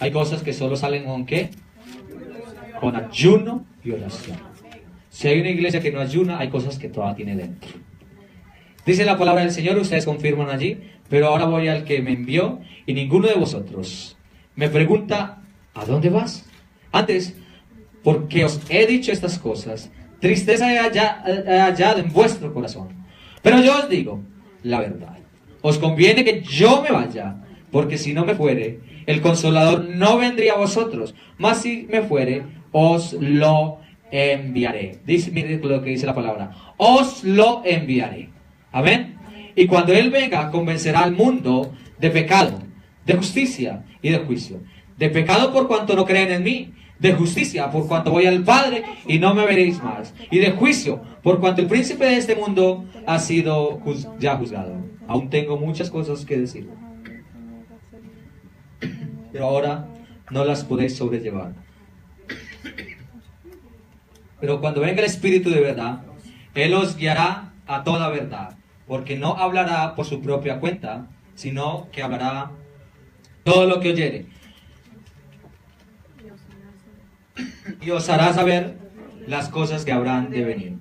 Hay cosas que solo salen con ¿qué? Con ayuno y oración. Si hay una iglesia que no ayuna, hay cosas que todavía tiene dentro. Dice la palabra del Señor, ustedes confirman allí, pero ahora voy al que me envió y ninguno de vosotros me pregunta, ¿a dónde vas? Antes, porque os he dicho estas cosas, tristeza he hallado en vuestro corazón. Pero yo os digo la verdad. Os conviene que yo me vaya, porque si no me fuere, el Consolador no vendría a vosotros, mas si me fuere, os lo enviaré. Mire lo que dice la palabra. Os lo enviaré. Amén. Y cuando Él venga, convencerá al mundo de pecado, de justicia y de juicio. De pecado por cuanto no creen en mí. De justicia por cuanto voy al Padre y no me veréis más. Y de juicio por cuanto el príncipe de este mundo ha sido ya juzgado. Aún tengo muchas cosas que decir, pero ahora no las podéis sobrellevar. Pero cuando venga el Espíritu de verdad, Él os guiará a toda verdad, porque no hablará por su propia cuenta, sino que hablará todo lo que oyere, y os hará saber las cosas que habrán de venir.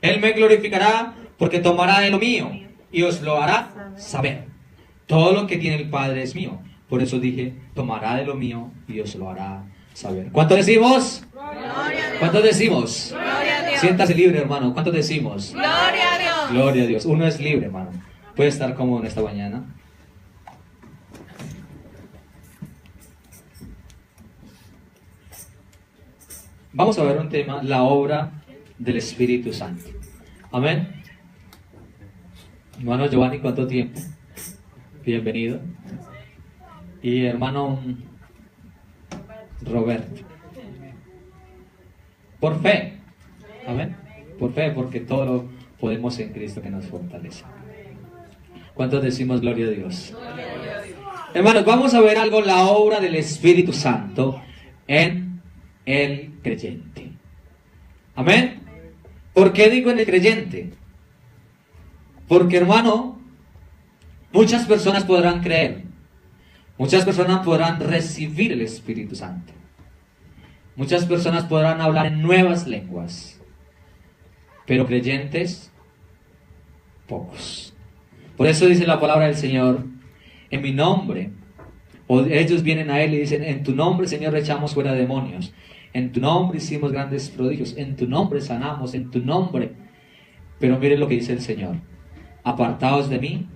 Él me glorificará, porque tomará de lo mío y os lo hará saber. Todo lo que tiene el Padre es mío. Por eso dije, tomará de lo mío y os lo hará saber. ¿Cuánto decimos? ¿Cuántos decimos? Gloria a Dios. Siéntase libre, hermano. ¿Cuántos decimos? Gloria a Dios. Gloria a Dios. Uno es libre, hermano. Puede estar cómodo en esta mañana. Vamos a ver un tema, la obra del Espíritu Santo. Amén. Hermano Giovanni, ¿cuánto tiempo? Bienvenido. Y hermano Roberto. Por fe. Amén. Por fe, porque todo lo podemos en Cristo que nos fortalece. ¿Cuántos decimos gloria a Dios? Hermanos, vamos a ver algo, la obra del Espíritu Santo en el creyente. Amén. ¿Por qué digo en el creyente? Porque, hermano, muchas personas podrán creer, muchas personas podrán recibir el Espíritu Santo, muchas personas podrán hablar en nuevas lenguas, pero creyentes, pocos. Por eso dice la palabra del Señor, en mi nombre, o ellos vienen a Él y dicen, en tu nombre, Señor, echamos fuera demonios, en tu nombre hicimos grandes prodigios, en tu nombre sanamos, en tu nombre. Pero miren lo que dice el Señor, apartaos de mí,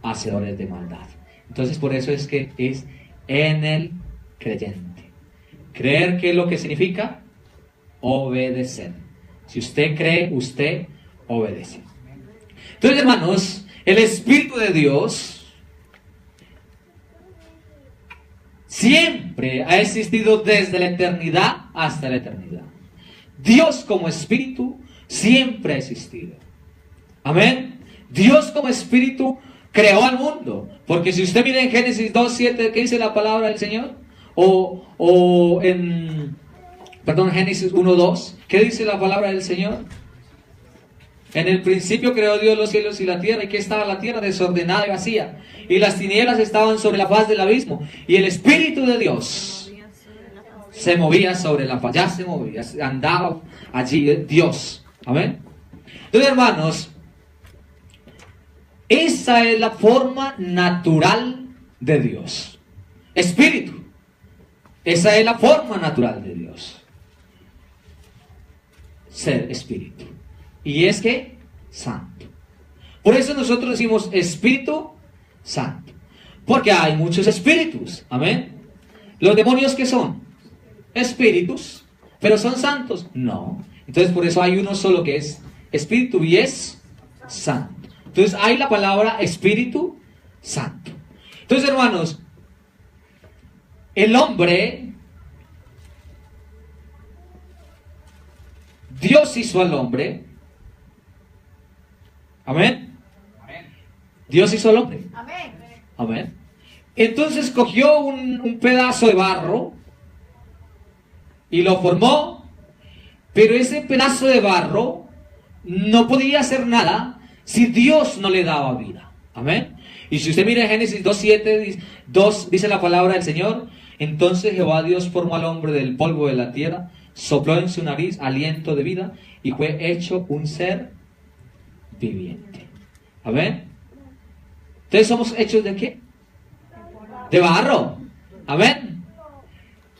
hacedores de maldad. Entonces por eso es que es en el creyente. Creer, ¿qué es lo que significa? Obedecer. Si usted cree, usted obedece. Entonces, hermanos, el Espíritu de Dios siempre ha existido desde la eternidad hasta la eternidad. Dios como Espíritu siempre ha existido. Amén. Dios como Espíritu creó al mundo. Porque si usted mira en Génesis 2:7, ¿qué dice la palabra del Señor? O en Génesis 1:2, ¿qué dice la palabra del Señor? En el principio creó Dios los cielos y la tierra. ¿Y qué estaba la tierra? Desordenada y vacía. Y las tinieblas estaban sobre la faz del abismo. Y el Espíritu de Dios se movía sobre la faz. Ya se movía, andaba allí Dios. Amén. Entonces, hermanos, esa es la forma natural de Dios. Espíritu. Esa es la forma natural de Dios. Ser espíritu. Y es que santo. Por eso nosotros decimos Espíritu Santo. Porque hay muchos espíritus. Amén. ¿Los demonios qué son? Espíritus. ¿Pero son santos? No. Entonces por eso hay uno solo que es espíritu y es santo. Entonces hay la palabra Espíritu Santo. Entonces, hermanos, el hombre, Dios hizo al hombre. Amén. Dios hizo al hombre. Amén. Entonces cogió un pedazo de barro y lo formó, pero ese pedazo de barro no podía hacer nada si Dios no le daba vida. Amén. Y si usted mira Génesis 2:7, 2 dice la palabra del Señor: entonces Jehová Dios formó al hombre del polvo de la tierra, sopló en su nariz aliento de vida y fue hecho un ser viviente. Amén. Entonces somos hechos ¿de qué? De barro. Amén.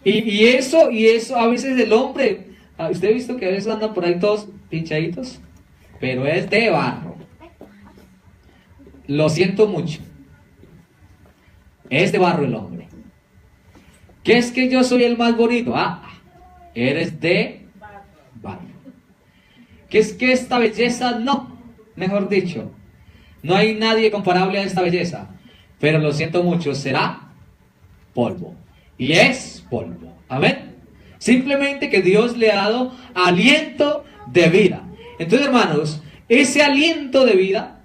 Y eso a veces el hombre, usted ha visto que a veces andan por ahí todos pinchaditos, pero es de barro. Lo siento mucho. Es de barro el hombre. ¿Qué es que yo soy el más bonito? Eres de barro. ¿Qué es que esta belleza? No, mejor dicho, no hay nadie comparable a esta belleza. Pero lo siento mucho, será polvo. Y es polvo. Amén. Simplemente que Dios le ha dado aliento de vida. Entonces, hermanos, ese aliento de vida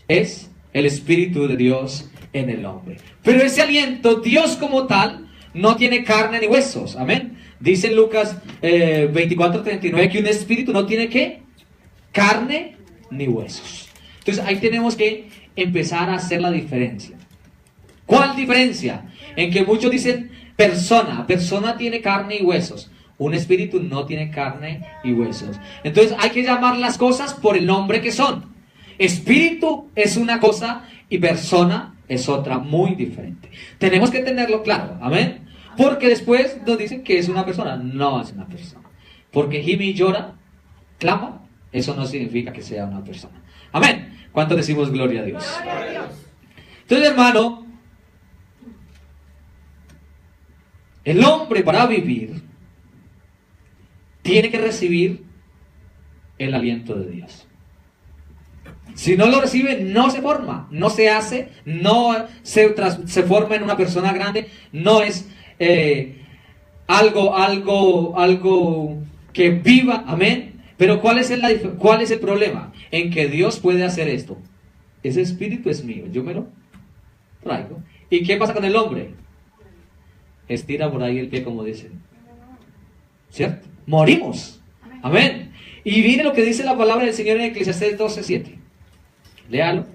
es el Espíritu de Dios en el hombre. Pero ese aliento, Dios como tal, no tiene carne ni huesos. Amén. Dice en Lucas 24:39 que un espíritu no tiene ¿qué? Carne ni huesos. Entonces ahí tenemos que empezar a hacer la diferencia. ¿Cuál diferencia? En que muchos dicen persona tiene carne y huesos. Un espíritu no tiene carne y huesos. Entonces hay que llamar las cosas por el nombre que son. Espíritu es una cosa y persona es otra muy diferente. Tenemos que tenerlo claro, amén. Porque después nos dicen que es una persona. No es una persona. Porque gime y llora, clama, eso no significa que sea una persona. Amén. ¿Cuánto decimos gloria a Dios? Entonces, hermano, el hombre para vivir tiene que recibir el aliento de Dios. Si no lo recibe, no se forma, no se hace, no se forma en una persona grande, no es algo que viva, amén. Pero ¿cuál es el problema? En que Dios puede hacer esto. Ese espíritu es mío, yo me lo traigo. ¿Y qué pasa con el hombre? Estira por ahí el pie, como dicen. ¿Cierto? Morimos. Amén. Y mire lo que dice la palabra del Señor en Eclesiastés 12:7. Léalo.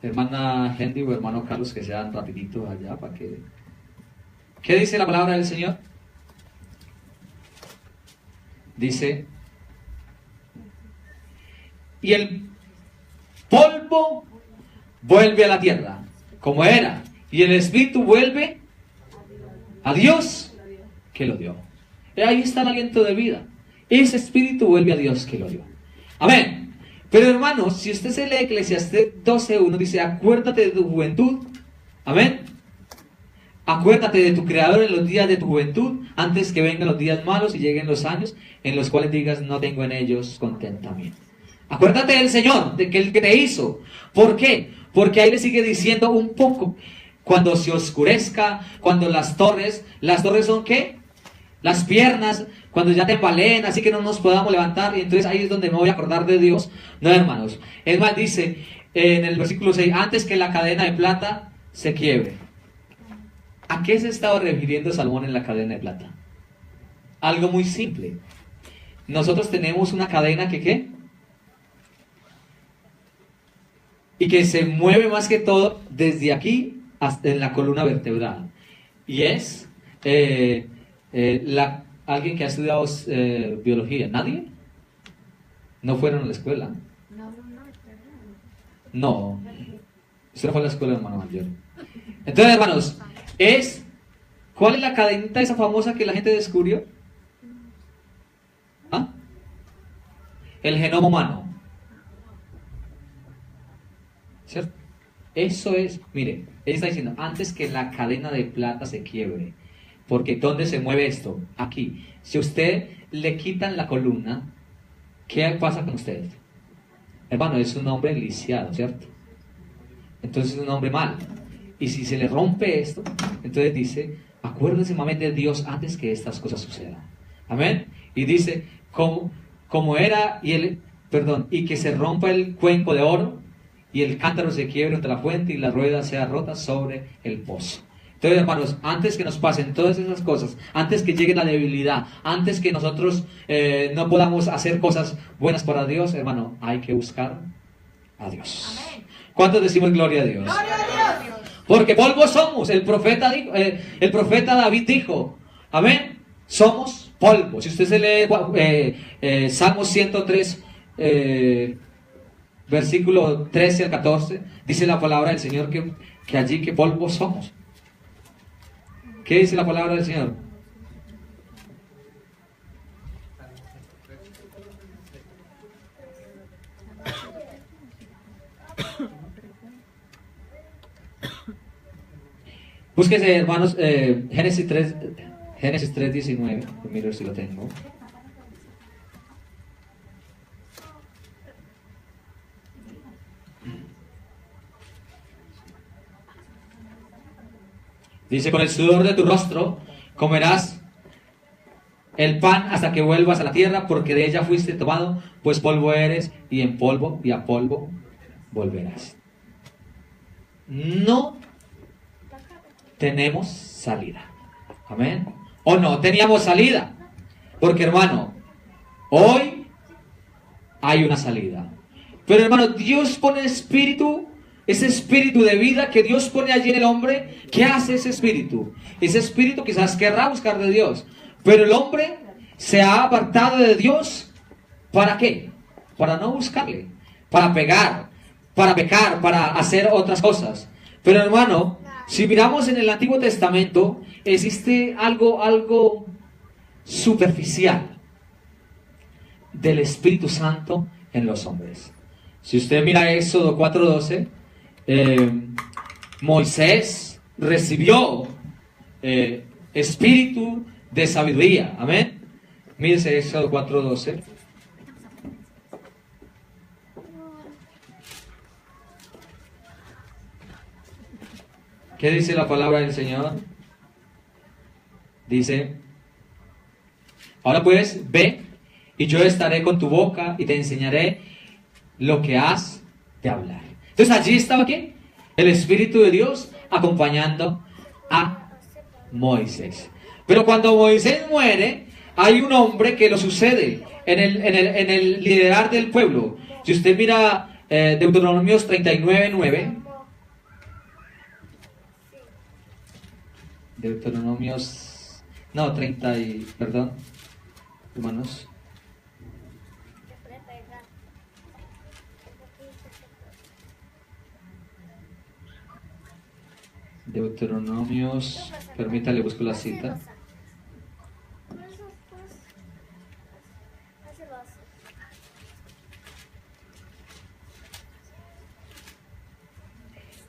Hermana Henry o hermano Carlos, que sean rapidito allá para que... ¿Qué dice la palabra del Señor? Dice: y el polvo vuelve a la tierra como era, y el espíritu vuelve a Dios que lo dio. Ahí está el aliento de vida. Ese espíritu vuelve a Dios que lo dio. Amén. Pero hermanos, si usted se lee Eclesiastés 12:1, dice: acuérdate de tu juventud. Amén. Acuérdate de tu Creador en los días de tu juventud, antes que vengan los días malos y lleguen los años en los cuales digas: no tengo en ellos contentamiento. Acuérdate del Señor, de que el que te hizo. ¿Por qué? Porque ahí le sigue diciendo un poco: cuando se oscurezca, cuando las torres son ¿qué? Las piernas, cuando ya te embaleen, así que no nos podamos levantar. Y entonces ahí es donde me voy a acordar de Dios. No, hermanos. Es más, dice en el versículo 6: antes que la cadena de plata se quiebre. ¿A qué se estaba refiriendo Salomón en la cadena de plata? Algo muy simple. Nosotros tenemos una cadena que ¿qué? Y que se mueve más que todo desde aquí hasta en la columna vertebral. Y es alguien que ha estudiado biología. ¿Nadie? ¿No fueron a la escuela? No. Usted no fue a la escuela, hermano mayor. Entonces, hermanos, ¿cuál es la cadenita esa famosa que la gente descubrió? ¿Ah? El genoma humano. ¿Cierto? Eso es, mire, él está diciendo: antes que la cadena de plata se quiebre. Porque ¿dónde se mueve esto? Aquí. Si usted le quitan la columna, ¿qué pasa con usted? Hermano, es un hombre lisiado, ¿cierto? Entonces es un hombre mal. Y si se le rompe esto, entonces dice: acuérdese mami de Dios antes que estas cosas sucedan. Amén. Y dice: como era, y que se rompa el cuenco de oro, y el cántaro se quiebre entre la fuente, y la rueda sea rota sobre el pozo. Entonces, hermanos, antes que nos pasen todas esas cosas, antes que llegue la debilidad, antes que nosotros no podamos hacer cosas buenas para Dios, hermano, hay que buscar a Dios. Amén. ¿Cuántos decimos gloria a Dios? ¡Gloria a Dios! Porque polvo somos. El profeta David dijo, amén, somos polvo. Si usted se lee Salmos 103, versículo 13 al 14, dice la palabra del Señor que allí que polvo somos. ¿Qué dice la palabra del Señor? Búsquese, hermanos, Génesis 3:19. Miro si lo tengo. Dice, con el sudor de tu rostro comerás el pan hasta que vuelvas a la tierra, porque de ella fuiste tomado, pues polvo eres, y en polvo y a polvo volverás. No tenemos salida. Amén. O no teníamos salida. Porque, hermano, hoy hay una salida. Pero, hermano, Dios pone espíritu, ese espíritu de vida que Dios pone allí en el hombre. ¿Qué hace ese espíritu? Ese espíritu quizás querrá buscar de Dios, pero el hombre se ha apartado de Dios. ¿Para qué? Para no buscarle, para pecar, para hacer otras cosas. Pero, hermano, si miramos en el Antiguo Testamento, existe algo superficial del Espíritu Santo en los hombres. Si usted mira Éxodo 4:12, Moisés recibió espíritu de sabiduría. Amén. Mírese Éxodo 4:12. ¿Qué dice la palabra del Señor? Dice, ahora pues, ve, y yo estaré con tu boca y te enseñaré lo que has de hablar. Entonces allí estaba ¿quién? El Espíritu de Dios acompañando a Moisés. Pero cuando Moisés muere, hay un hombre que lo sucede en el liderar del pueblo. Si usted mira Deuteronomios 39:9, Deuteronomios, no, 30 y, perdón, hermanos. Deuteronomios, permítale, busco la cita.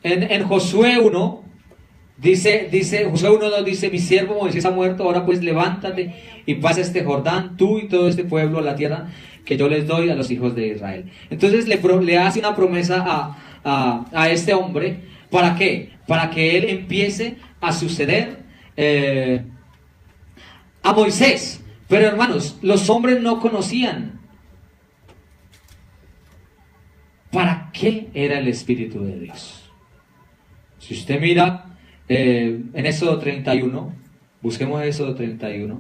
En Josué 1, dice, Josué 1:2 dice, mi siervo Moisés ha muerto, ahora pues levántate y pasa este Jordán, tú y todo este pueblo, a la tierra que yo les doy a los hijos de Israel. Entonces le hace una promesa a este hombre. ¿Para qué? Para que él empiece a suceder a Moisés. Pero, hermanos, los hombres no conocían para qué era el Espíritu de Dios. Si usted mira en Éxodo 31, busquemos Éxodo 31.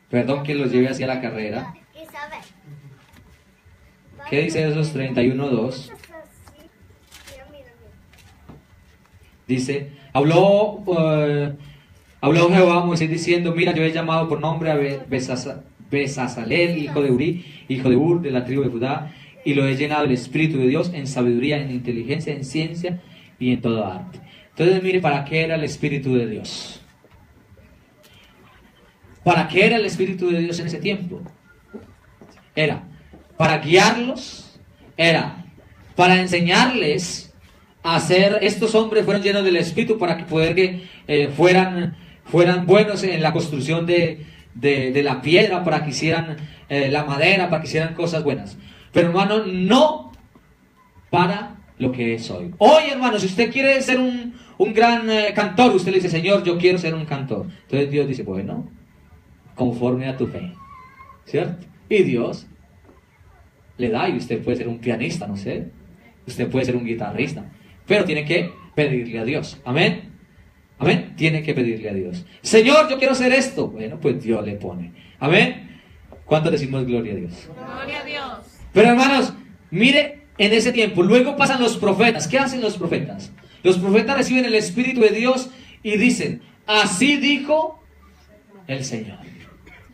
Perdón que los lleve hacia la carrera. ¿Qué dice esos 31:2? Dice, habló Jehová a Moisés diciendo, mira, yo he llamado por nombre a Bezaleel, hijo de Uri, hijo de Ur, de la tribu de Judá, y lo he llenado del Espíritu de Dios en sabiduría, en inteligencia, en ciencia y en todo arte. Entonces, mire, ¿para qué era el Espíritu de Dios? ¿Para qué era el Espíritu de Dios en ese tiempo? Era para guiarlos, era para enseñarles a hacer. Estos hombres fueron llenos del Espíritu para que fueran buenos en la construcción de la piedra, para que hicieran la madera, para que hicieran cosas buenas. Pero, hermano, no para lo que es hoy. Hoy, hermano, si usted quiere ser un gran cantor, usted le dice, Señor, yo quiero ser un cantor. Entonces Dios dice, bueno, conforme a tu fe, ¿cierto? Y Dios le da, y usted puede ser un pianista, no sé, usted puede ser un guitarrista, pero tiene que pedirle a Dios, amén. Amén. Tiene que pedirle a Dios. Señor, yo quiero hacer esto. Bueno, pues Dios le pone. Amén. ¿Cuánto decimos gloria a Dios? Gloria a Dios. Pero hermanos, mire en ese tiempo. Luego pasan los profetas. ¿Qué hacen los profetas? Los profetas reciben el Espíritu de Dios y dicen, así dijo el Señor.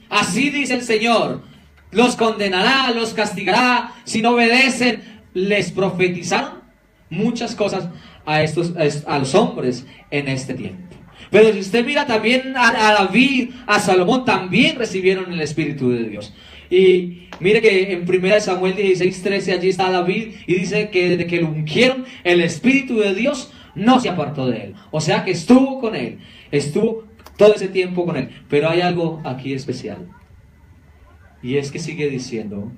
Así dice el Señor. Los condenará, los castigará. Si no obedecen, les profetizaron muchas cosas a los hombres en este tiempo. Pero si usted mira también a David, a Salomón, también recibieron el Espíritu de Dios. Y mire que en 1 Samuel 16:13 allí está David y dice que desde que lo ungieron, el Espíritu de Dios no se apartó de él. O sea que estuvo con él, estuvo todo ese tiempo con él. Pero hay algo aquí especial. Y es que sigue diciendo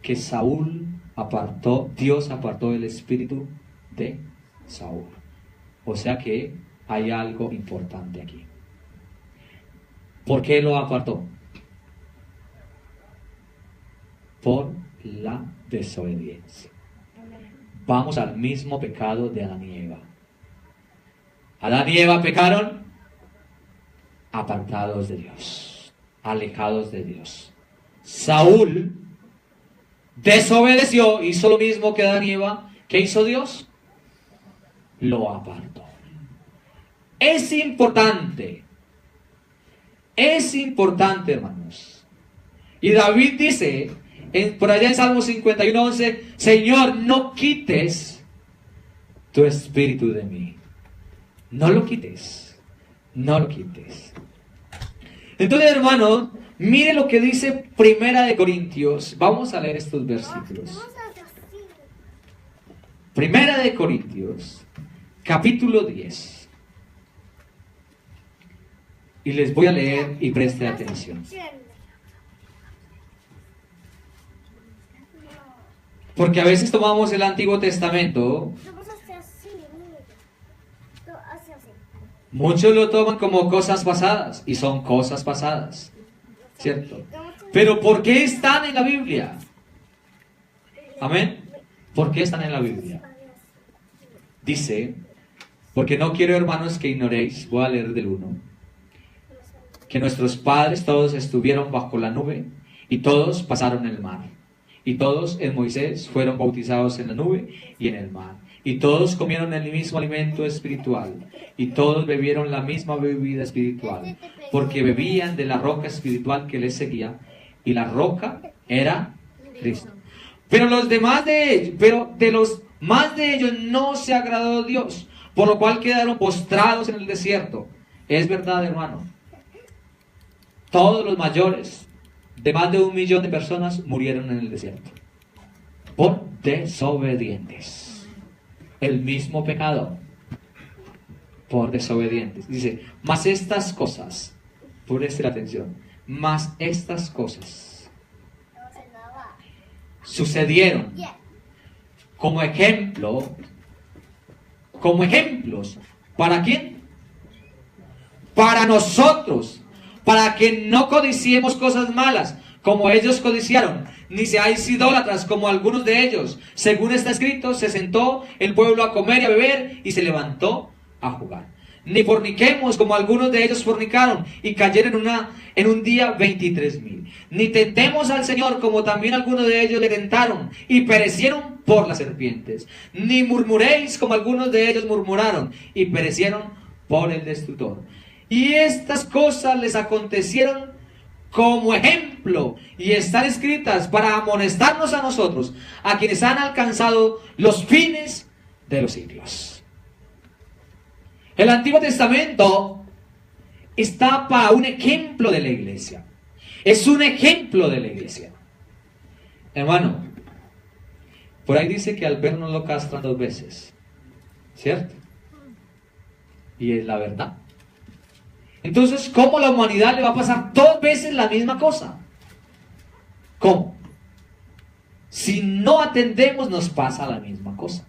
que Dios apartó el Espíritu de Saúl. O sea que hay algo importante aquí. ¿Por qué lo apartó? Por la desobediencia. Vamos al mismo pecado de Adán y Eva. Adán y Eva pecaron apartados de Dios, alejados de Dios. Saúl desobedeció, hizo lo mismo que Adán y Eva. ¿Qué hizo Dios? Lo apartó. Es importante, hermanos. Y David dice, por allá en Salmo 51:11, Señor, no quites tu espíritu de mí. No lo quites, no lo quites. Entonces, hermanos, mire lo que dice 1 Corintios. Vamos a leer estos versículos. 1 Corintios, capítulo 10. Y les voy a leer y preste atención. Porque a veces tomamos el Antiguo Testamento, muchos lo toman como cosas pasadas, y son cosas pasadas, ¿cierto? Pero ¿por qué están en la Biblia? Amén. ¿Por qué están en la Biblia? Dice, porque no quiero, hermanos, que ignoréis, voy a leer del 1, que nuestros padres todos estuvieron bajo la nube, y todos pasaron el mar, y todos en Moisés fueron bautizados en la nube y en el mar, y todos comieron el mismo alimento espiritual, y todos bebieron la misma bebida espiritual, porque bebían de la roca espiritual que les seguía, y la roca era Cristo. Pero de los más de ellos no se agradó Dios, por lo cual quedaron postrados en el desierto. Es verdad, hermano. Todos los mayores de más de 1 millón de personas murieron en el desierto por desobedientes. El mismo pecado por desobedientes. Dice, mas estas cosas, preste atención, mas estas cosas sucedieron como ejemplos. ¿Para quién? Para nosotros, para que no codiciemos cosas malas, como ellos codiciaron, ni seáis idólatras como algunos de ellos. Según está escrito, se sentó el pueblo a comer y a beber, y se levantó a jugar. Ni forniquemos como algunos de ellos fornicaron, y cayeron en un día 23,000. Ni tentemos al Señor como también algunos de ellos le tentaron, y perecieron por las serpientes. Ni murmuréis como algunos de ellos murmuraron, y perecieron por el destructor. Y estas cosas les acontecieron como ejemplo, y están escritas para amonestarnos a nosotros, a quienes han alcanzado los fines de los siglos. El Antiguo Testamento está para un ejemplo de la iglesia. Es un ejemplo de la iglesia. Hermano, por ahí dice que al perro no lo castran 2 veces, ¿cierto? Y es la verdad. Entonces, ¿cómo la humanidad le va a pasar 2 veces la misma cosa? ¿Cómo? Si no atendemos, nos pasa la misma cosa.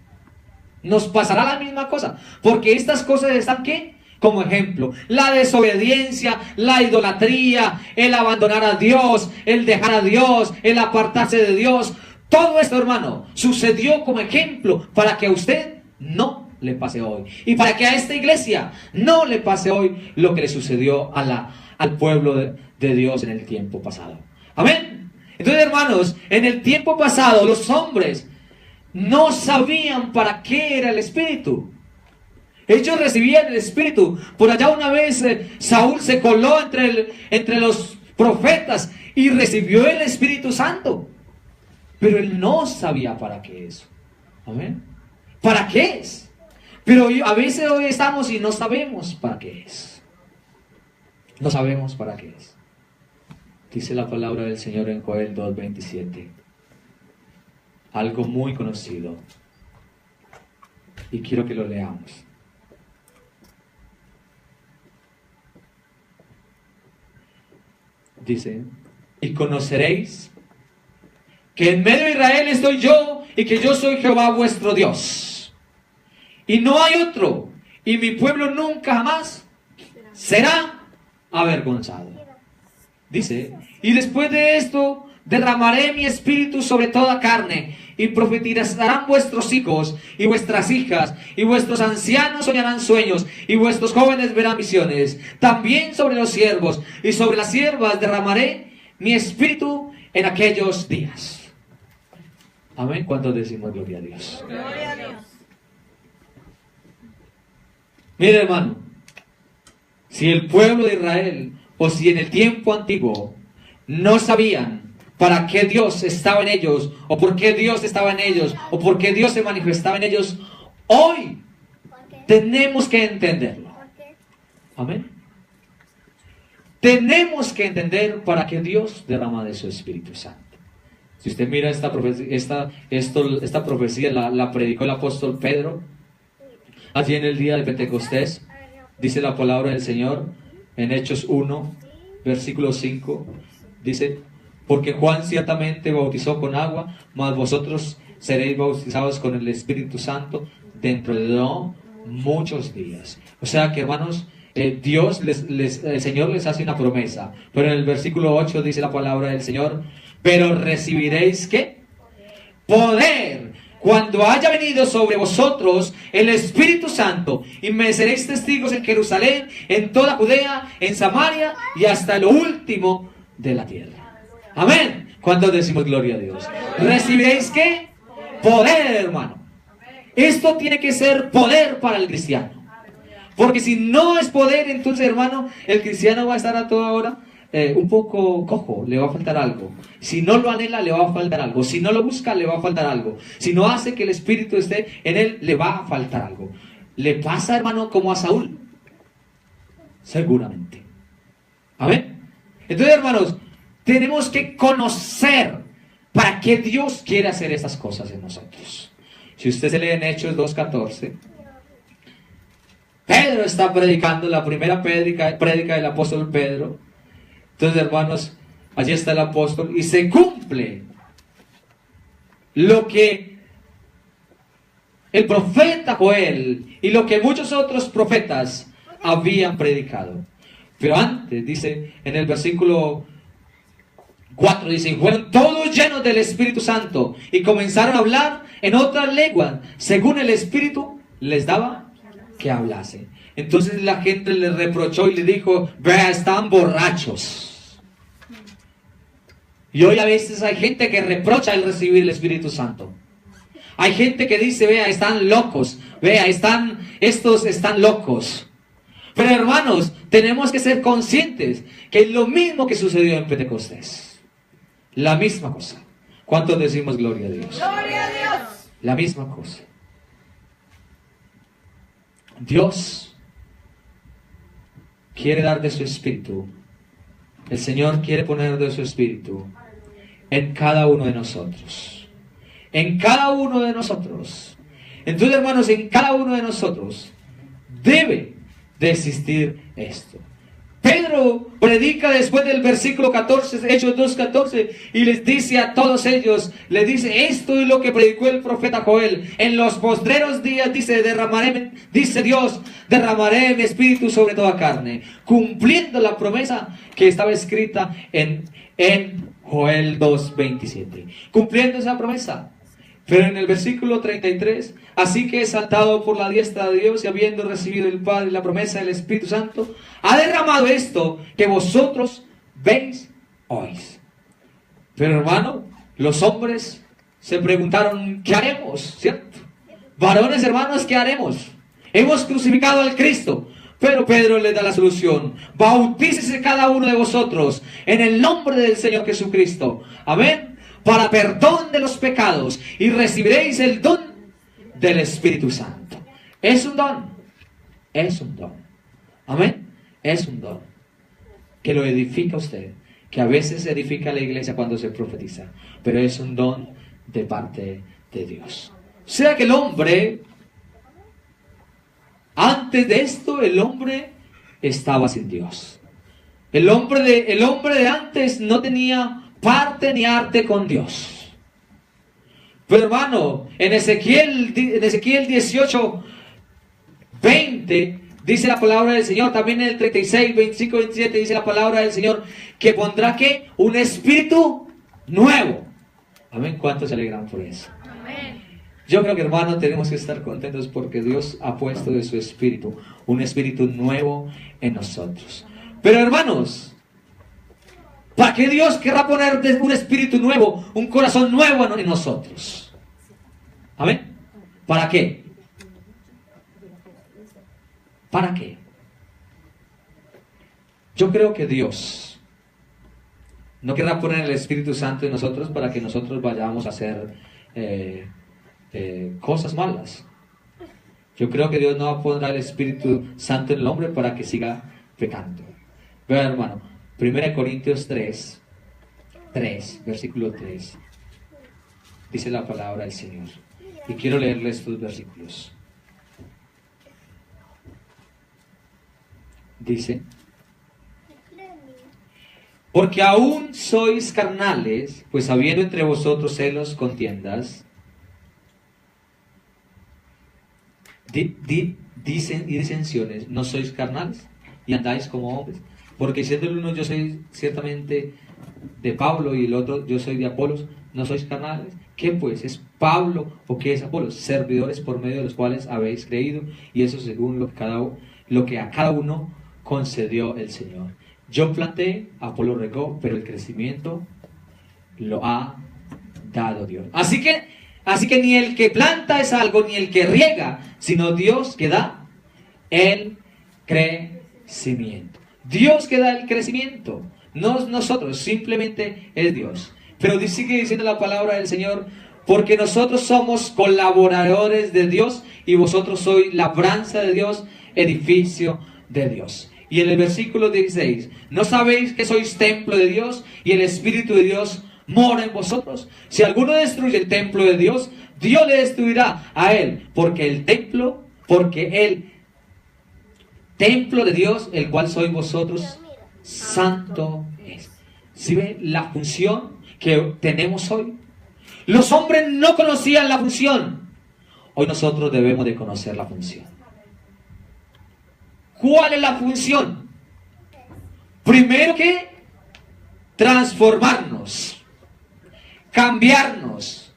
Nos pasará la misma cosa. Porque estas cosas están, ¿qué? Como ejemplo. La desobediencia, la idolatría, el abandonar a Dios, el dejar a Dios, el apartarse de Dios. Todo esto, hermano, sucedió como ejemplo para que usted no le pase hoy. Y para que a esta iglesia no le pase hoy lo que le sucedió al pueblo de Dios en el tiempo pasado. Amén. Entonces, hermanos, en el tiempo pasado los hombres no sabían para qué era el Espíritu. Ellos recibían el Espíritu. Por allá una vez Saúl se coló entre los profetas y recibió el Espíritu Santo. Pero él no sabía para qué es. Amén. ¿Para qué es? Pero a veces hoy estamos y no sabemos para qué es. No sabemos para qué es. Dice la palabra del Señor en Joel 2:27. Algo muy conocido. Y quiero que lo leamos. Dice, y conoceréis que en medio de Israel estoy yo, y que yo soy Jehová vuestro Dios. Y no hay otro, y mi pueblo nunca jamás será avergonzado. Dice, y después de esto derramaré mi espíritu sobre toda carne, y profetizarán vuestros hijos y vuestras hijas, y vuestros ancianos soñarán sueños, y vuestros jóvenes verán visiones. También sobre los siervos y sobre las siervas derramaré mi espíritu en aquellos días. Amén. ¿Cuántos decimos gloria a Dios? Gloria a Dios. Mire, hermano, si el pueblo de Israel, o si en el tiempo antiguo no sabían para qué Dios estaba en ellos, o por qué Dios estaba en ellos, o por qué Dios se manifestaba en ellos, hoy tenemos que entenderlo. Amén. Tenemos que entender para qué Dios derrama de su Espíritu Santo. Si usted mira esta profecía la predicó el apóstol Pedro allí en el día de Pentecostés. Dice la palabra del Señor en Hechos 1, versículo 5. Dice, porque Juan ciertamente bautizó con agua, mas vosotros seréis bautizados con el Espíritu Santo dentro de no muchos días. O sea que, hermanos, Dios el Señor les hace una promesa. Pero en el versículo 8 dice la palabra del Señor, pero recibiréis ¿qué? Poder cuando haya venido sobre vosotros el Espíritu Santo, y me seréis testigos en Jerusalén, en toda Judea, en Samaria y hasta lo último de la tierra. Amén. ¿Cuántos decimos gloria a Dios? ¿Recibiréis qué? Poder, hermano. Esto tiene que ser poder para el cristiano. Porque si no es poder, entonces, hermano, el cristiano va a estar a toda hora un poco cojo, le va a faltar algo. Si no lo anhela, le va a faltar algo. Si no lo busca, le va a faltar algo. Si no hace que el Espíritu esté en él, le va a faltar algo. ¿Le pasa, hermano, como a Saúl? Seguramente. Amén. Entonces, hermanos, tenemos que conocer para qué Dios quiere hacer estas cosas en nosotros. Si usted se lee en Hechos 2:14, Pedro está predicando la primera prédica del apóstol Pedro. Entonces, hermanos, allí está el apóstol y se cumple lo que el profeta Joel y lo que muchos otros profetas habían predicado. Pero antes, dice en el versículo 4, dice, fueron todos llenos del Espíritu Santo y comenzaron a hablar en otras lenguas, según el Espíritu les daba que hablase. Entonces la gente le reprochó y le dijo, vea, están borrachos. Y hoy a veces hay gente que reprocha el recibir el Espíritu Santo. Hay gente que dice, vea, están locos. Vea, estos están locos. Pero hermanos, tenemos que ser conscientes que es lo mismo que sucedió en Pentecostés. La misma cosa. ¿Cuántos decimos gloria a Dios? Gloria a Dios. La misma cosa. Dios quiere dar de su Espíritu. El Señor quiere poner de su Espíritu en cada uno de nosotros. En cada uno de nosotros. Entonces, hermanos, en cada uno de nosotros debe de existir esto. Pedro predica después del versículo 14, Hechos 2:14, y les dice a todos ellos, les dice, esto es lo que predicó el profeta Joel. En los postreros días, dice Dios, derramaré mi espíritu sobre toda carne, cumpliendo la promesa que estaba escrita en Joel 2:27. Cumpliendo esa promesa. Pero en el versículo 33, así que exaltado por la diestra de Dios y habiendo recibido del Padre la promesa del Espíritu Santo, ha derramado esto que vosotros veis, oís. Pero hermano, los hombres se preguntaron, ¿qué haremos? ¿Cierto? Varones, hermanos, ¿qué haremos? Hemos crucificado al Cristo. Pero Pedro les da la solución. Bautícese cada uno de vosotros en el nombre del Señor Jesucristo. Amén. Para perdón de los pecados. Y recibiréis el don del Espíritu Santo. Es un don. Es un don. Amén. Es un don. Que lo edifica usted. Que a veces edifica la iglesia cuando se profetiza. Pero es un don de parte de Dios. O sea que el hombre... Antes de esto, el hombre estaba sin Dios. El hombre de antes no tenía parte ni arte con Dios. Pero hermano, en Ezequiel 18, 20, dice la palabra del Señor, también en el 36, 25, 27, dice la palabra del Señor, que pondrá ¿qué? Un espíritu nuevo. Amén, ¿cuántos se alegran por eso? Amén. Yo creo que, hermano, tenemos que estar contentos porque Dios ha puesto de su espíritu, un espíritu nuevo en nosotros. Pero, hermanos, ¿para qué Dios querrá poner un espíritu nuevo, un corazón nuevo en nosotros? ¿Amén? ¿Para qué? ¿Para qué? Yo creo que Dios no querrá poner el Espíritu Santo en nosotros para que nosotros vayamos a hacer... cosas malas. Yo creo que Dios no va a poner el Espíritu Santo en el hombre para que siga pecando. Vean, hermano, 1 Corintios 3, versículo 3, dice la palabra del Señor. Y quiero leerle estos versículos. Dice: porque aún sois carnales, pues habiendo entre vosotros celos, contiendas, dicen y disensiones, ¿no sois carnales? Y andáis como hombres. Porque siendo el uno yo soy ciertamente de Pablo y el otro yo soy de Apolos, ¿no sois carnales? ¿Qué pues? ¿Es Pablo o qué es Apolos? Servidores por medio de los cuales habéis creído, y eso según lo que a cada uno concedió el Señor. Yo planté, Apolo regó, pero el crecimiento lo ha dado Dios. Así que ni el que planta es algo, ni el que riega, sino Dios que da el crecimiento. Dios que da el crecimiento, no nosotros, simplemente es Dios. Pero sigue diciendo la palabra del Señor, porque nosotros somos colaboradores de Dios y vosotros sois labranza de Dios, edificio de Dios. Y en el versículo 16, ¿no sabéis que sois templo de Dios y el Espíritu de Dios mora en vosotros? Si alguno destruye el templo de Dios, Dios le destruirá a él, porque el templo de Dios, el cual sois vosotros, santo es. ¿Sí ve la función que tenemos hoy? Los hombres no conocían la función. Hoy nosotros debemos de conocer la función. ¿Cuál es la función? Primero que transformarnos, cambiarnos.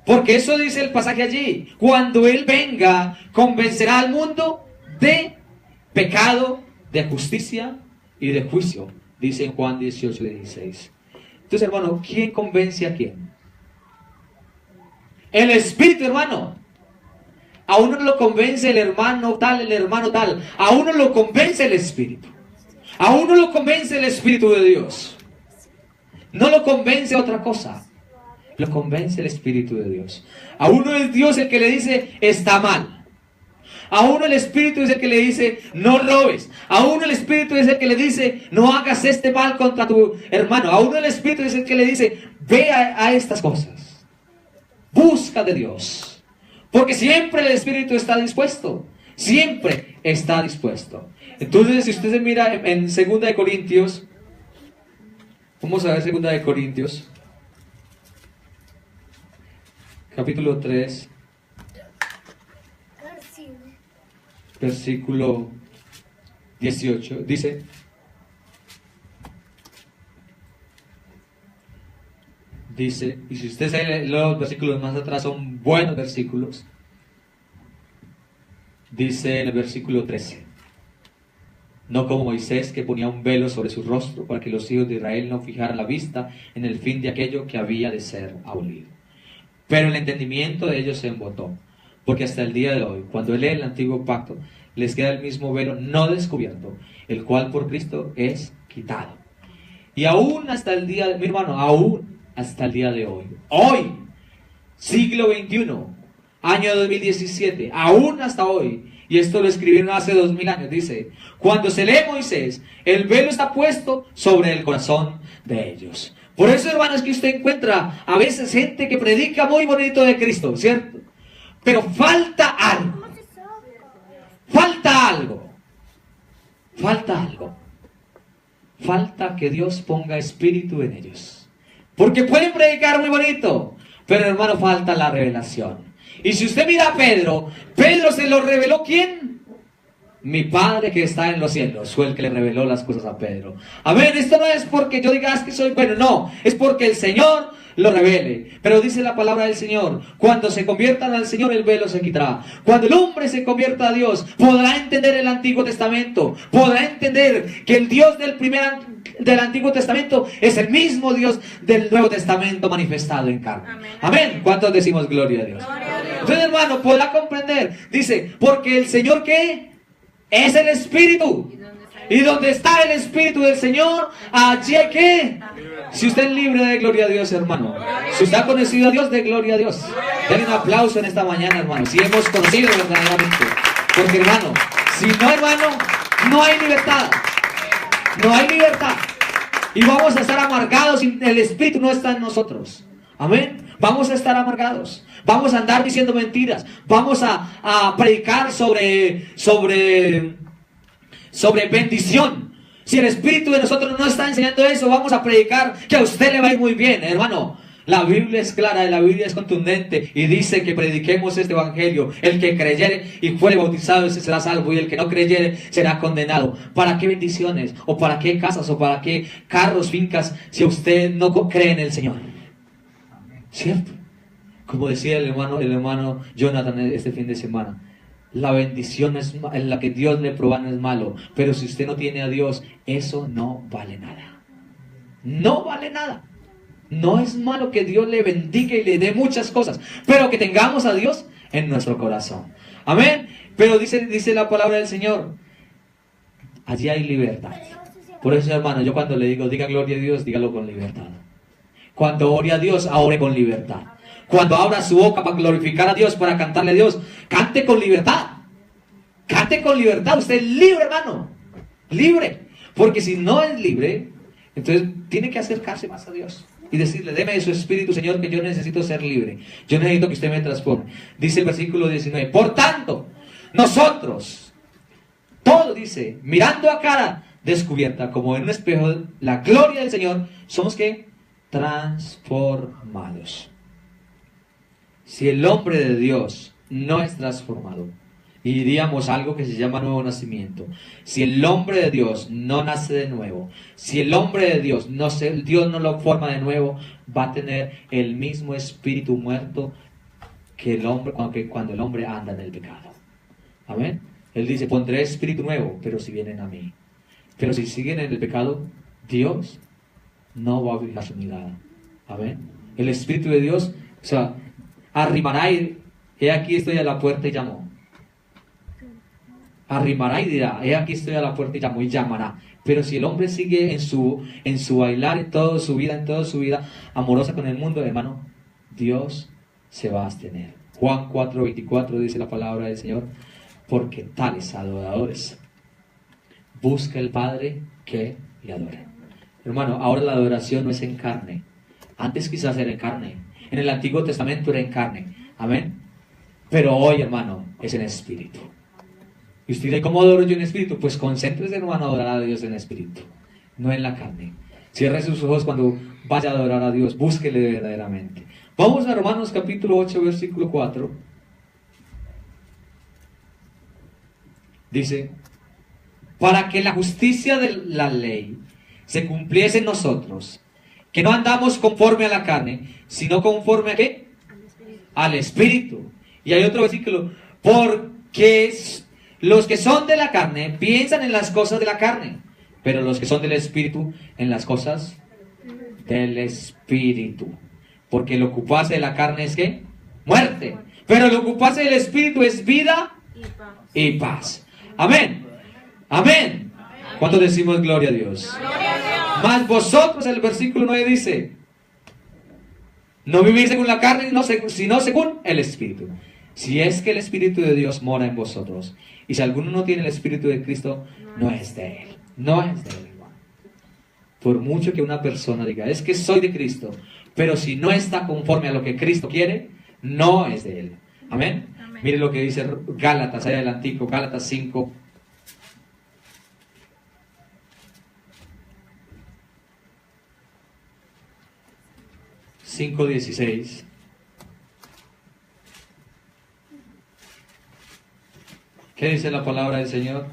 Porque eso dice el pasaje allí. Cuando Él venga, convencerá al mundo de pecado, de justicia y de juicio. Dice en Juan 18, 16. Entonces, hermano, ¿quién convence a quién? El Espíritu, hermano. A uno lo convence el hermano tal. A uno lo convence el Espíritu. A uno lo convence el Espíritu de Dios. No lo convence otra cosa. Lo convence el Espíritu de Dios. A uno es Dios el que le dice, está mal. A uno el Espíritu es el que le dice, no robes. A uno el Espíritu es el que le dice, no hagas este mal contra tu hermano. A uno el Espíritu es el que le dice, ve a estas cosas. Busca de Dios. Porque siempre el Espíritu está dispuesto. Siempre está dispuesto. Entonces, si usted se mira en 2 de Corintios, vamos a ver 2 de Corintios, capítulo 3, versículo 18, dice: Dice, y si usted se lee los versículos más atrás, son buenos versículos. Dice en el versículo 13: no como Moisés, que ponía un velo sobre su rostro para que los hijos de Israel no fijaran la vista en el fin de aquello que había de ser abolido. Pero el entendimiento de ellos se embotó, porque hasta el día de hoy, cuando leen el antiguo pacto, les queda el mismo velo no descubierto, el cual por Cristo es quitado. Y aún hasta el día de, mi hermano, aún hasta el día de hoy, siglo XXI, año 2017, aún hasta hoy, y esto lo escribieron hace 2000 años, dice, cuando se lee Moisés, el velo está puesto sobre el corazón de ellos. Por eso, hermanos, que usted encuentra a veces gente que predica muy bonito de Cristo, ¿cierto? Pero falta algo. Falta algo. Falta algo. Falta que Dios ponga espíritu en ellos. Porque pueden predicar muy bonito, pero hermano, falta la revelación. Y si usted mira a Pedro, Pedro se lo reveló ¿quién? Mi Padre que está en los cielos fue el que le reveló las cosas a Pedro. A ver, esto no es porque yo diga que soy bueno, no, es porque el Señor lo revele. Pero dice la palabra del Señor, cuando se conviertan al Señor, el velo se quitará. Cuando el hombre se convierta a Dios, podrá entender el Antiguo Testamento, podrá entender que el Dios del Antiguo Testamento es el mismo Dios del Nuevo Testamento manifestado en carne. Amén. ¿Cuántos decimos gloria a Dios? Gloria a Dios. Entonces, hermano, podrá comprender. Dice, porque el Señor, ¿qué? Es el Espíritu. Y donde está el Espíritu del Señor, allí hay que. Si usted es libre, de gloria a Dios, hermano. Si usted ha conocido a Dios, de gloria a Dios. Denle un aplauso en esta mañana, hermano. Si hemos conocido verdaderamente. Porque, hermano, si no, hermano, no hay libertad. No hay libertad. Y vamos a estar amargados si el Espíritu no está en nosotros. Amén. Vamos a estar amargados. Vamos a andar diciendo mentiras. Vamos a predicar sobre bendición. Si el Espíritu de nosotros no está enseñando eso, vamos a predicar que a usted le va a ir muy bien, hermano. La Biblia es clara, la Biblia es contundente y dice que prediquemos este evangelio. El que creyere y fuere bautizado, ese será salvo, y el que no creyere será condenado. ¿Para qué bendiciones? ¿O para qué casas? ¿O para qué carros, fincas, si usted no cree en el Señor? ¿Cierto? Como decía el hermano Jonathan este fin de semana, la bendición en la que Dios le provee no es malo, pero si usted no tiene a Dios, eso no vale nada. No vale nada. No es malo que Dios le bendiga y le dé muchas cosas, pero que tengamos a Dios en nuestro corazón. Amén. Pero dice la palabra del Señor, allí hay libertad. Por eso, hermano, yo cuando le digo, diga gloria a Dios, dígalo con libertad. Cuando ore a Dios, ore con libertad. Cuando abra su boca para glorificar a Dios, para cantarle a Dios, cante con libertad. Cante con libertad. Usted es libre, hermano. Libre. Porque si no es libre, entonces tiene que acercarse más a Dios y decirle, deme de su espíritu, Señor, que yo necesito ser libre. Yo necesito que usted me transforme. Dice el versículo 19. Por tanto, nosotros, todo dice, mirando a cara descubierta, como en un espejo, la gloria del Señor, somos ¿qué? Transformados. Si el hombre de Dios no es transformado, y diríamos algo que se llama nuevo nacimiento, si el hombre de Dios no nace de nuevo, si el hombre de Dios Dios no lo forma de nuevo, va a tener el mismo espíritu muerto que el hombre cuando el hombre anda en el pecado. Amén. Él dice, pondré espíritu nuevo, pero si vienen a mí. Pero si siguen en el pecado, Dios no va a fijar su mirada. Amén. El Espíritu de Dios, o sea, arrimará y he aquí estoy a la puerta y llamo. Arrimará y dirá, he aquí estoy a la puerta y llamo, y llamará. Pero si el hombre sigue en su bailar en toda su vida amorosa con el mundo, hermano, Dios se va a abstener. Juan 4:24 dice la palabra del Señor, porque tales adoradores busca el Padre que le adore. Hermano, ahora la adoración no es en carne. Antes quizás era en carne. En el Antiguo Testamento era en carne. Amén. Pero hoy, hermano, es en espíritu. Y usted dice, ¿cómo adoro yo en espíritu? Pues concéntrese, hermano, a adorar a Dios en espíritu, no en la carne. Cierre sus ojos cuando vaya a adorar a Dios. Búsquele verdaderamente. Vamos a Romanos capítulo 8, versículo 4. Dice, para que la justicia de la ley se cumpliese en nosotros, Que no andamos conforme a la carne, sino conforme a ¿qué? Al Espíritu. Y hay otro versículo, porque los que son de la carne piensan en las cosas de la carne, pero los que son del Espíritu en las cosas del Espíritu. Porque el ocuparse de la carne es ¿qué? Muerte. Pero el ocuparse del Espíritu es vida y paz. Amén. Amén. ¿Cuánto decimos gloria a Dios? Mas vosotros, el versículo 9 dice, no vivís según la carne, sino según el Espíritu. Si es que el Espíritu de Dios mora en vosotros. Y si alguno no tiene el Espíritu de Cristo, no es de él. No es de él, hermano. Por mucho que una persona diga, es que soy de Cristo, pero si no está conforme a lo que Cristo quiere, no es de él. Amén. Mire lo que dice Gálatas, allá adelantico, Gálatas 5. (5:16). ¿Qué dice la palabra del Señor?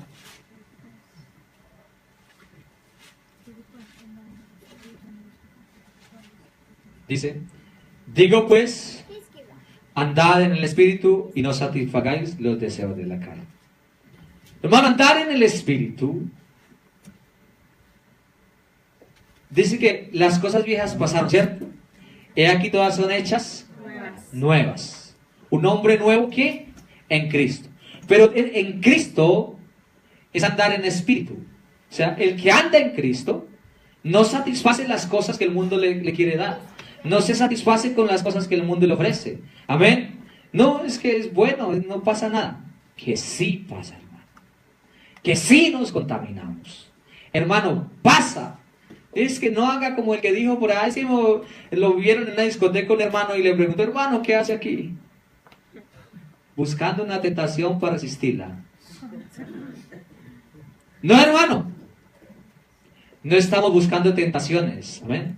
Dice, digo pues, andad en el Espíritu y no satisfagáis los deseos de la carne. Hermano, andar en el Espíritu dice que las cosas viejas pasaron, ¿cierto? He aquí todas son hechas nuevas. Un hombre nuevo que en Cristo. Pero en Cristo es andar en espíritu. O sea, el que anda en Cristo no satisface las cosas que el mundo le quiere dar. No se satisface con las cosas que el mundo le ofrece. Amén. No, es que es bueno, no pasa nada. Que sí pasa, hermano. Que sí nos contaminamos. Hermano, pasa. Es que no haga como el que dijo por ahí, si lo vieron en una discoteca un hermano y le preguntó, hermano, ¿qué hace aquí? Buscando una tentación para resistirla. No, hermano. No estamos buscando tentaciones. Amén.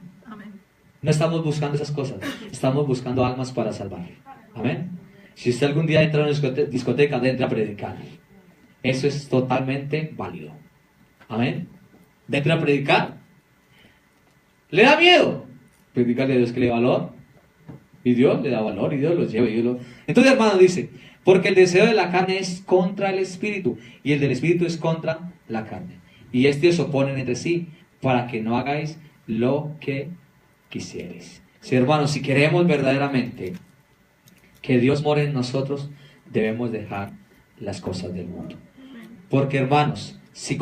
No estamos buscando esas cosas. Estamos buscando almas para salvar. Amén. Si usted algún día entra a una discoteca, entra a predicar. Eso es totalmente válido. Amén. Entra a predicar. ¿Le da miedo? Predicarle a Dios que le da valor. Y Dios le da valor y Dios los lleva. Entonces, hermano, dice, porque el deseo de la carne es contra el Espíritu y el del Espíritu es contra la carne. Y estos se oponen entre sí para que no hagáis lo que quisierais. Sí, hermanos, si queremos verdaderamente que Dios more en nosotros, debemos dejar las cosas del mundo. Porque, hermanos, si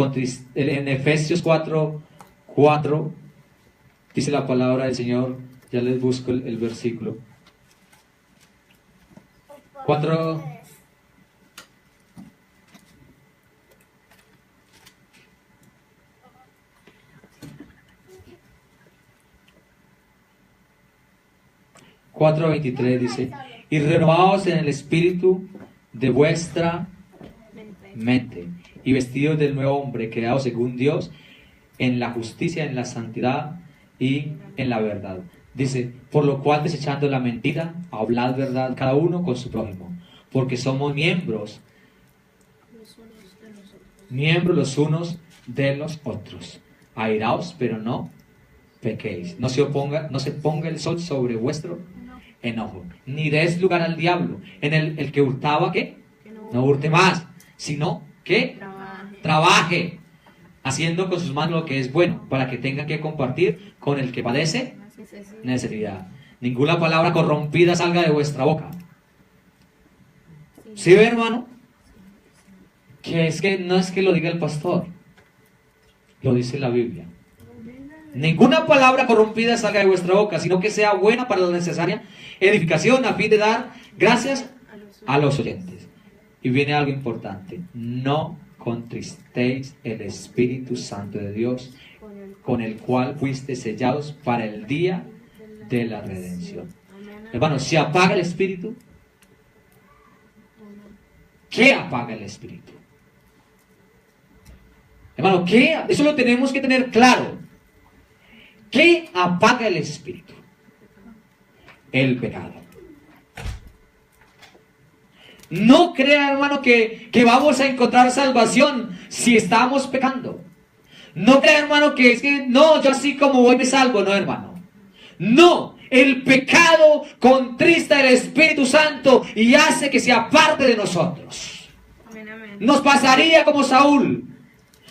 en Efesios 4:4 dice la palabra del Señor, ya les busco el versículo. 4. dice, y renovaos en el espíritu de vuestra mente, y vestidos del nuevo hombre, creado según Dios, en la justicia, en la santidad y en la verdad. Dice, por lo cual desechando la mentira, hablad verdad cada uno con su prójimo, porque somos miembros los unos de los otros. Airaos, pero no pequéis. No se ponga el sol sobre vuestro enojo, ni des lugar al diablo. En el que hurtaba, ¿qué? No hurte más, sino que trabaje, haciendo con sus manos lo que es bueno, para que tenga que compartir con el que padece necesidad. Ninguna palabra corrompida salga de vuestra boca. ¿Sí ve, hermano? Que no es que lo diga el pastor, lo dice la Biblia. Ninguna palabra corrompida salga de vuestra boca, sino que sea buena para la necesaria edificación, a fin de dar gracias a los oyentes. Y viene algo importante: no contristéis el Espíritu Santo de Dios, con el cual fuiste sellados para el día de la redención. Hermano, ¿se apaga el Espíritu? ¿Qué apaga el Espíritu? Hermano, ¿qué? Eso lo tenemos que tener claro. ¿Qué apaga el Espíritu? El pecado. No crea, hermano, que vamos a encontrar salvación si estamos pecando. No crea, hermano, que es que no, yo así como voy me salvo. No, hermano. No, el pecado contrista el Espíritu Santo y hace que se aparte de nosotros. Nos pasaría como Saúl.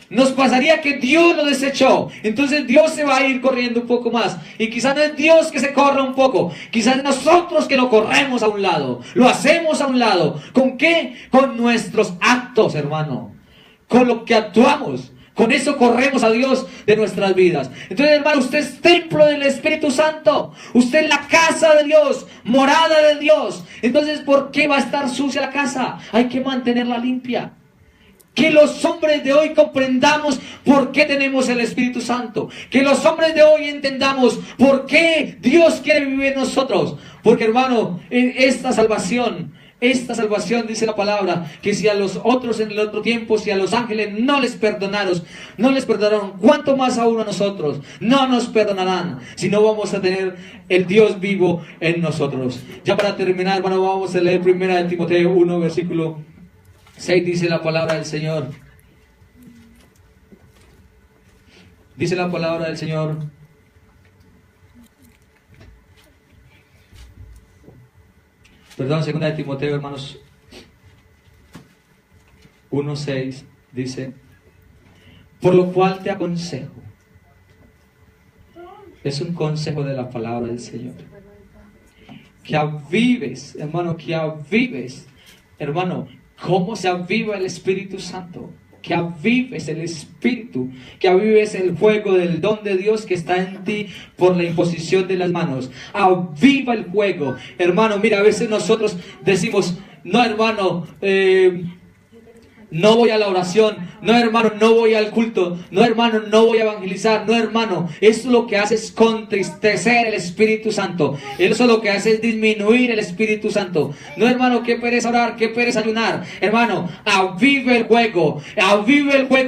Nos pasaría que Dios lo desechó. Entonces Dios se va a ir corriendo un poco más. Y quizás no es Dios que se corra un poco. Quizás es nosotros que lo corremos a un lado. Lo hacemos a un lado. ¿Con qué? Con nuestros actos, hermano. Con lo que actuamos. Con eso corremos a Dios de nuestras vidas. Entonces, hermano, usted es templo del Espíritu Santo. Usted es la casa de Dios, morada de Dios. Entonces, ¿por qué va a estar sucia la casa? Hay que mantenerla limpia. Que los hombres de hoy comprendamos por qué tenemos el Espíritu Santo. Que los hombres de hoy entendamos por qué Dios quiere vivir en nosotros. Porque, hermano, esta salvación dice la palabra, que si a los otros en el otro tiempo, si a los ángeles no les perdonaron, ¿cuánto más aún a nosotros? No nos perdonarán, si no vamos a tener el Dios vivo en nosotros. Ya para terminar, hermano, vamos a leer 1 Timoteo 1, versículo 6, dice la palabra del Señor. Dice la palabra del Señor. Perdón, 2 Timoteo, hermanos. 1:6 dice: por lo cual te aconsejo. Es un consejo de la palabra del Señor. Que avives, hermano, que avives, hermano. ¿Cómo se aviva el Espíritu Santo? Que avives el Espíritu, que avives el fuego del don de Dios que está en ti por la imposición de las manos. Aviva el fuego. Hermano, mira, a veces nosotros decimos, no, hermano, no voy a la oración, no, hermano, no voy al culto, no, hermano, no voy a evangelizar, no, hermano. Eso lo que hace es contristecer el Espíritu Santo. Eso lo que hace es disminuir el Espíritu Santo. No, hermano, qué pereza orar, qué pereza ayunar. Hermano, avive el fuego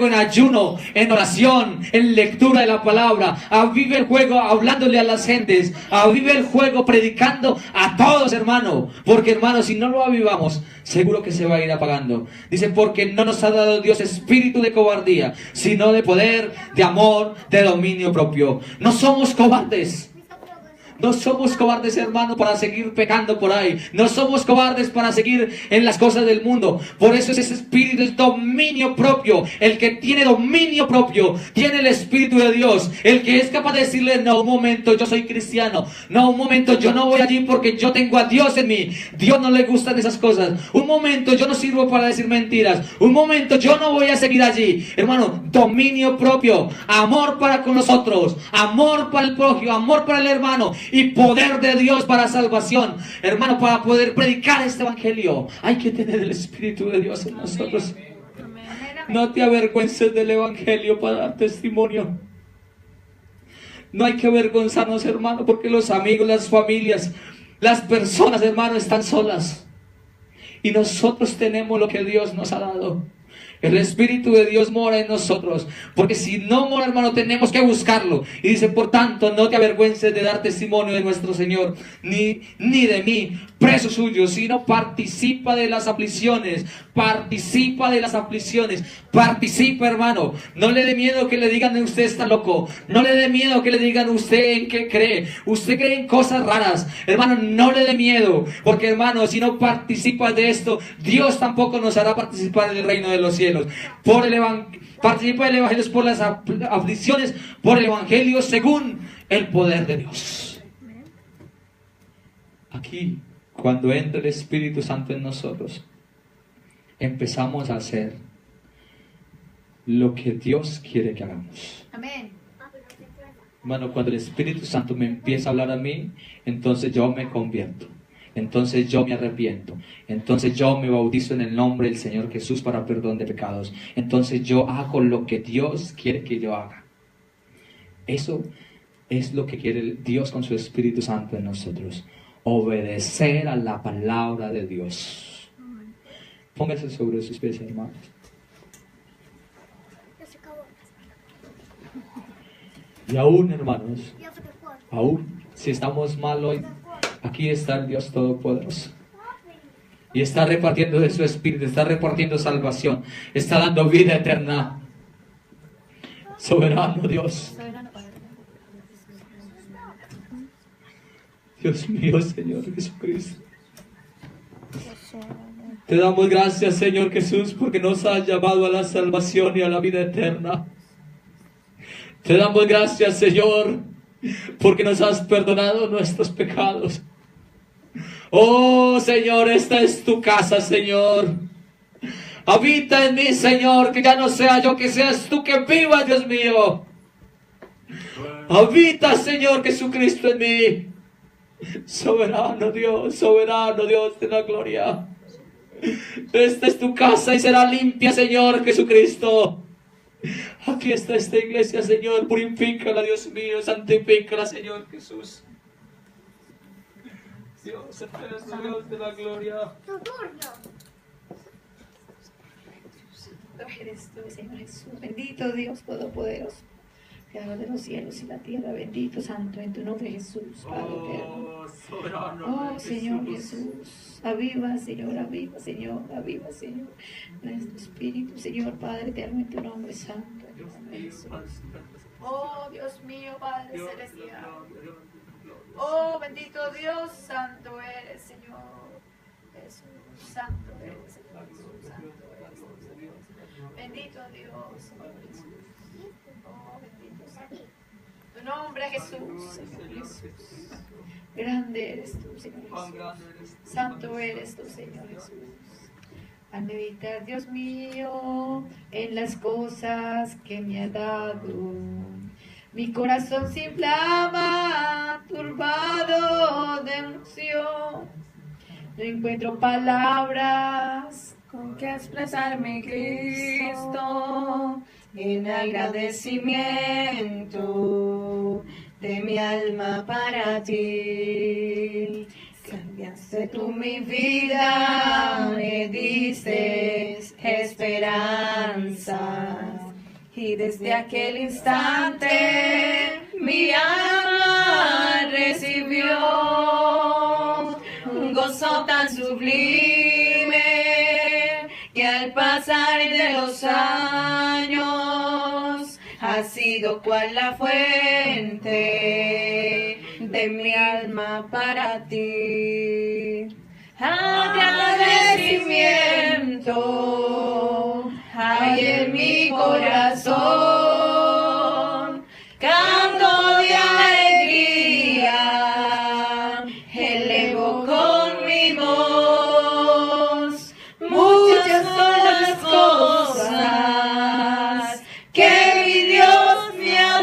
en ayuno, en oración, en lectura de la palabra. Avive el fuego hablándole a las gentes. Avive el fuego predicando a todos, hermano. Porque, hermano, si no lo avivamos, seguro que se va a ir apagando. Dice, porque no nos ha dado Dios espíritu de cobardía, sino de poder, de amor, de dominio propio. No somos cobardes. No somos cobardes, hermano, para seguir pecando por ahí. No somos cobardes para seguir en las cosas del mundo. Por eso ese espíritu es dominio propio. El que tiene dominio propio tiene el Espíritu de Dios. El que es capaz de decirle, no, un momento, yo soy cristiano. No, un momento, yo no voy allí porque yo tengo a Dios en mí. Dios no le gustan esas cosas. Un momento, yo no sirvo para decir mentiras. Un momento, yo no voy a seguir allí. Hermano, dominio propio. Amor para con nosotros. Amor para el prójimo. Amor para el hermano. Y poder de Dios para salvación. Hermano, para poder predicar este evangelio hay que tener el Espíritu de Dios en nosotros. No te avergüences del evangelio para dar testimonio. No hay que avergonzarnos, hermano, porque los amigos, las familias, las personas, hermano, están solas. Y nosotros tenemos lo que Dios nos ha dado. El Espíritu de Dios mora en nosotros. Porque si no mora, hermano, tenemos que buscarlo. Y dice, por tanto, no te avergüences de dar testimonio de nuestro Señor, ni de mí, preso suyo, sino participa de las aflicciones. Participa de las aflicciones. Participa, hermano. No le dé miedo que le digan usted está loco. No le dé miedo que le digan usted en qué cree. Usted cree en cosas raras. Hermano, no le dé miedo. Porque, hermano, si no participa de esto, Dios tampoco nos hará participar en el reino de los cielos. Participa del evangelio por las aflicciones, por el evangelio según el poder de Dios. Aquí, cuando entra el Espíritu Santo en nosotros, empezamos a hacer lo que Dios quiere que hagamos. Amén. Hermano, cuando el Espíritu Santo me empieza a hablar a mí, entonces yo me convierto. Entonces yo me arrepiento. Entonces yo me bautizo en el nombre del Señor Jesús para perdón de pecados. Entonces yo hago lo que Dios quiere que yo haga. Eso es lo que quiere Dios con su Espíritu Santo en nosotros. Obedecer a la palabra de Dios. Póngase sobre sus pies, hermanos. Y aún, hermanos, aún si estamos mal hoy, aquí está el Dios Todopoderoso. Y está repartiendo de su Espíritu, está repartiendo salvación, está dando vida eterna. Soberano Dios. Dios mío, Señor Jesucristo. Te damos gracias, Señor Jesús, porque nos has llamado a la salvación y a la vida eterna. Te damos gracias, Señor, porque nos has perdonado nuestros pecados. Oh, Señor, esta es tu casa, Señor. Habita en mí, Señor, que ya no sea yo, que seas tú que viva, Dios mío. Habita, Señor Jesucristo, en mí. Soberano Dios de la gloria. Esta es tu casa y será limpia, Señor Jesucristo. Aquí está esta iglesia, Señor. Purifícala, Dios mío. Santifícala, Señor Jesús. Dios eterno, Dios de la gloria. Eres tú, Señor Jesús. Bendito Dios Todopoderoso, Creador de los cielos y la tierra. Bendito Santo en tu nombre, Jesús, Padre eterno. Oh, Señor Jesús. Aviva, Señor, aviva, Señor, aviva, Señor. Nuestro espíritu, Señor, Padre eterno, en tu nombre santo. En tu nombre, Jesús. Oh, Dios mío, Padre celestial. Oh, bendito Dios, santo eres, Señor. Jesús, santo eres, Señor Jesús, santo eres, Señor. Bendito Dios, Señor Jesús. Oh, bendito Señor. Tu nombre, Jesús, Señor Jesús. Grande eres tú, Señor Jesús. Santo eres tú, Señor Jesús. Al meditar, Dios mío, en las cosas que me ha dado, mi corazón se inflama, turbado de emoción. No encuentro palabras con que expresarme, Cristo, en agradecimiento de mi alma para ti. Cambiaste tú mi vida, me diste esperanza. Y desde aquel instante mi alma recibió un gozo tan sublime, y al pasar de los años ha sido cual la fuente de mi alma para ti. Agradecimiento hay en mi corazón, canto de alegría, elevo con mi voz. Muchas son las cosas que mi Dios me ha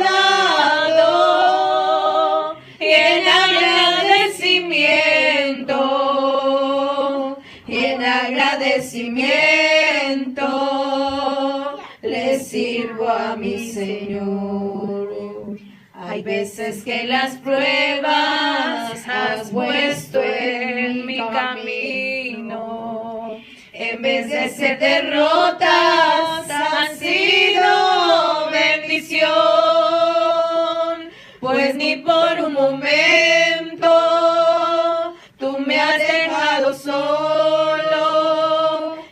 dado, y en agradecimiento le sirvo a mi Señor. Hay veces que las pruebas has puesto en mi camino, en vez de ser derrotas han sido bendición, pues ni por un momento tú me has dejado solo,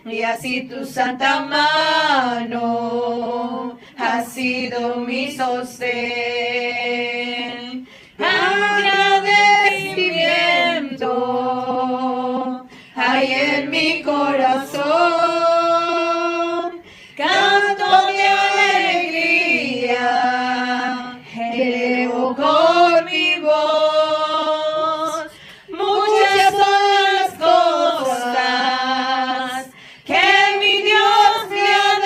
y así tu santa mano ha sido mi sostén. Agradecimiento hay en mi corazón, canto de alegría, elevo con mi voz. Muchas son las cosas que mi Dios me ha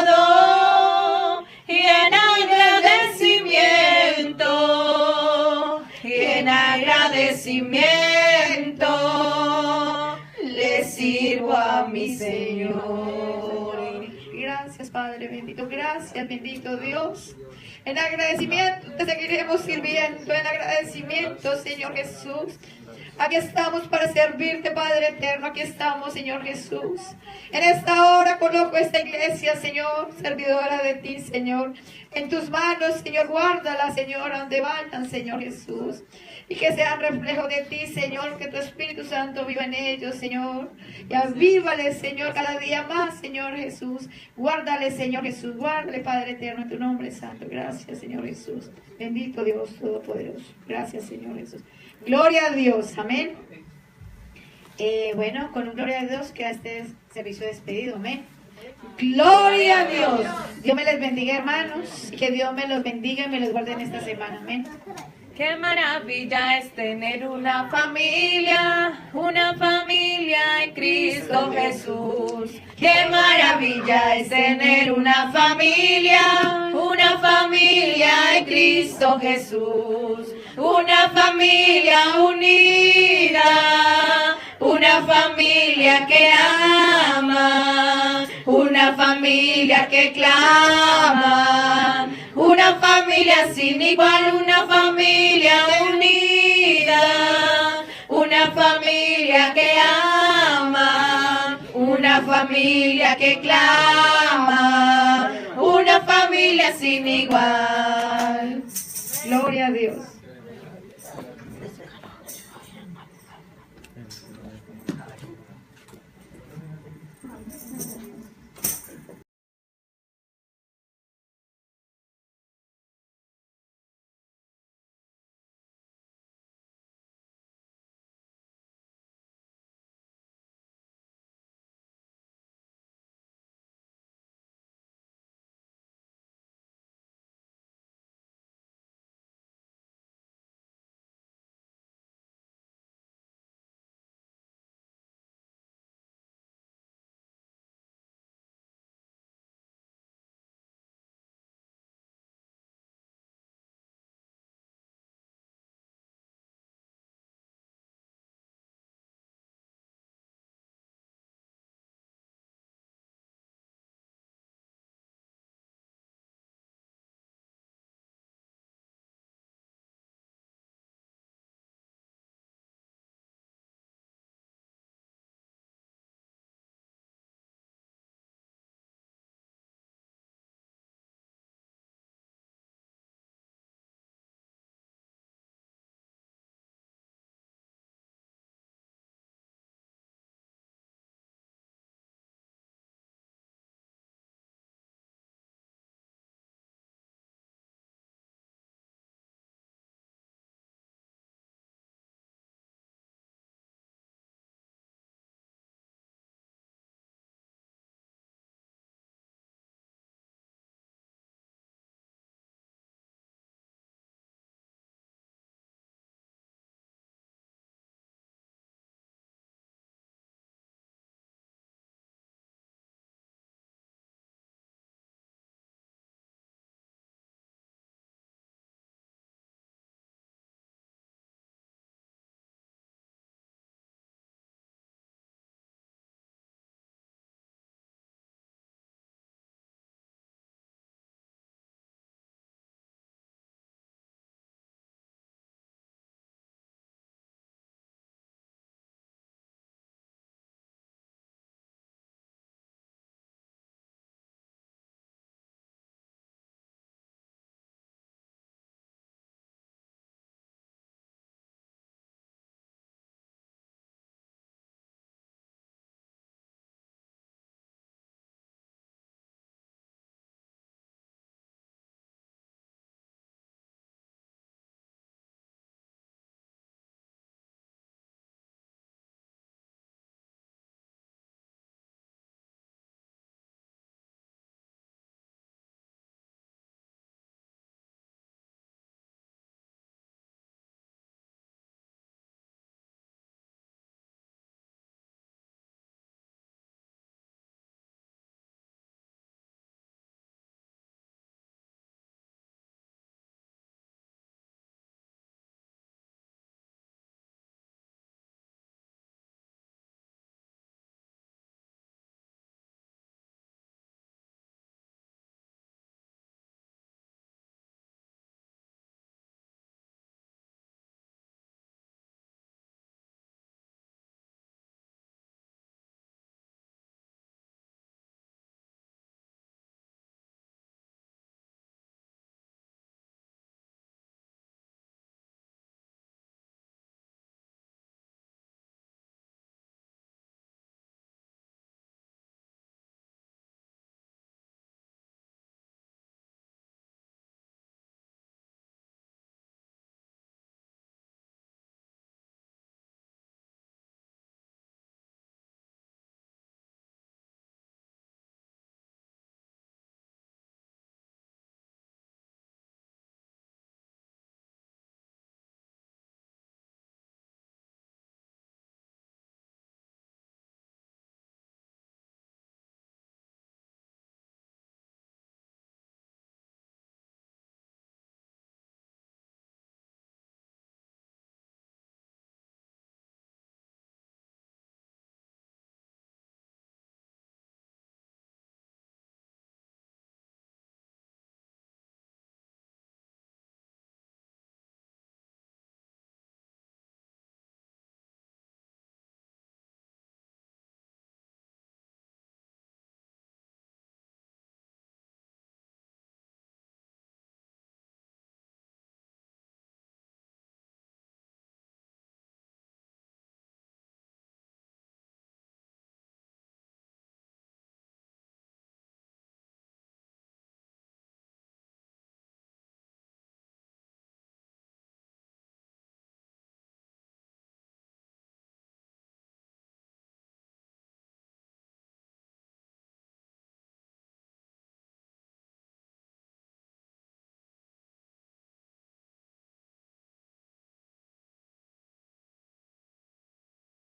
dado, y en agradecimiento le sirvo a mi Señor. Gracias, Padre bendito, gracias, bendito Dios. En agradecimiento te seguiremos sirviendo, en agradecimiento, Señor Jesús. Aquí estamos para servirte, Padre eterno, aquí estamos, Señor Jesús. En esta hora coloco esta iglesia, Señor, servidora de ti, Señor. En tus manos, Señor, guárdala, Señor, donde vayan, Señor Jesús. Y que sean reflejo de ti, Señor, que tu Espíritu Santo viva en ellos, Señor. Y avívale, Señor, cada día más, Señor Jesús. Guárdale, Señor Jesús, guárdale, Padre eterno, en tu nombre santo. Gracias, Señor Jesús. Bendito Dios Todopoderoso. Gracias, Señor Jesús. Gloria a Dios, amén. Bueno, con un gloria a Dios queda este servicio despedido, amén. Gloria a Dios. Dios me les bendiga, hermanos. Que Dios me los bendiga y me los guarde en esta semana, amén. Qué maravilla es tener una familia en Cristo Jesús. Qué maravilla es tener una familia en Cristo Jesús. Una familia unida, una familia que ama, una familia que clama, una familia sin igual, una familia unida, una familia que ama, una familia que clama, una familia sin igual. Gloria a Dios.